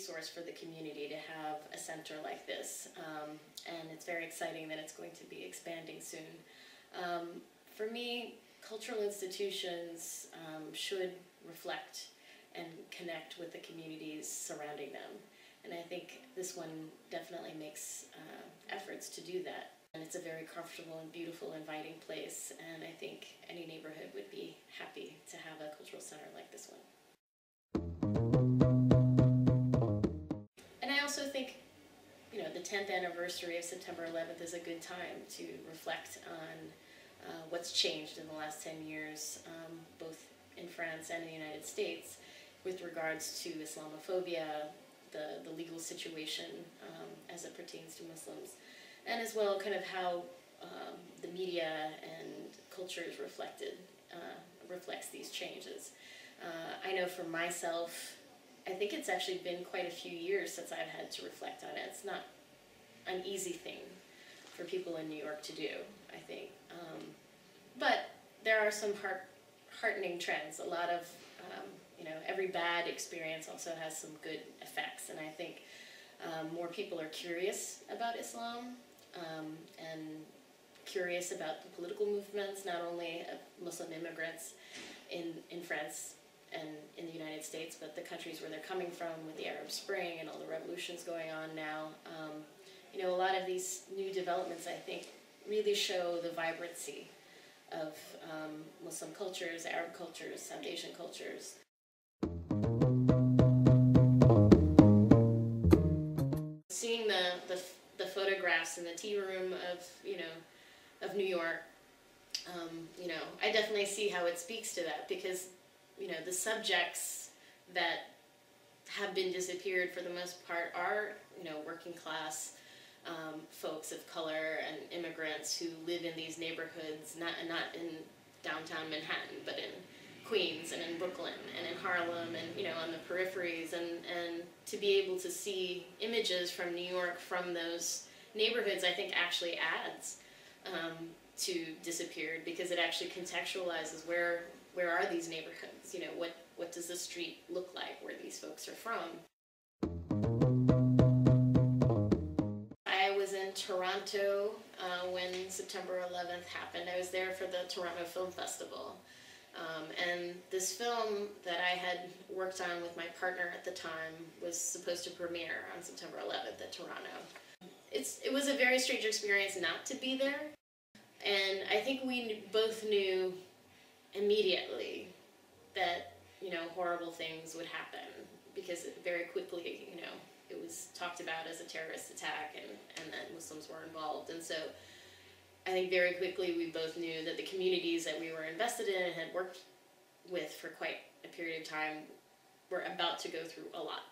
resource for the community to have a center like this, and it's very exciting that it's going to be expanding soon. For me, cultural institutions should reflect and connect with the communities surrounding them, and I think this one definitely makes efforts to do that. And it's a very comfortable and beautiful, inviting place, and I think any neighborhood would be happy to have a cultural center like this one. And I also think, you know, the 10th anniversary of September 11th is a good time to reflect on what's changed in the last 10 years, both in France and in the United States, with regards to Islamophobia, the legal situation as it pertains to Muslims, and as well kind of how the media and culture is reflects these changes. I know for myself, I think it's actually been quite a few years since I've had to reflect on it. It's not an easy thing for people in New York to do, I think. But there are some heartening trends. A lot of, you know, every bad experience also has some good effects, and I think more people are curious about Islam and curious about the political movements, not only of Muslim immigrants in France and in the United States, but the countries where they're coming from with the Arab Spring and all the revolutions going on now. You know, a lot of these new developments, I think, really show the vibrancy of Muslim cultures, Arab cultures, South Asian cultures. Seeing the photographs in the tea room of, you know, of New York, you know, I definitely see how it speaks to that, because, you know, the subjects that have been disappeared for the most part are, you know, working class folks of color and immigrants who live in these neighborhoods, not in downtown Manhattan, but in Queens and in Brooklyn and in Harlem and, you know, on the peripheries, and to be able to see images from New York from those neighborhoods, I think actually adds to disappeared, because it actually contextualizes where are these neighborhoods, you know, what does the street look like where these folks are from. I was in Toronto when September 11th happened. I was there for the Toronto Film Festival. And this film that I had worked on with my partner at the time was supposed to premiere on September 11th at Toronto. It was a very strange experience not to be there, and I think we both knew immediately that, you know, horrible things would happen, because very quickly, you know, it was talked about as a terrorist attack, and that Muslims were involved. And so I think very quickly we both knew that the communities that we were invested in and had worked with for quite a period of time were about to go through a lot.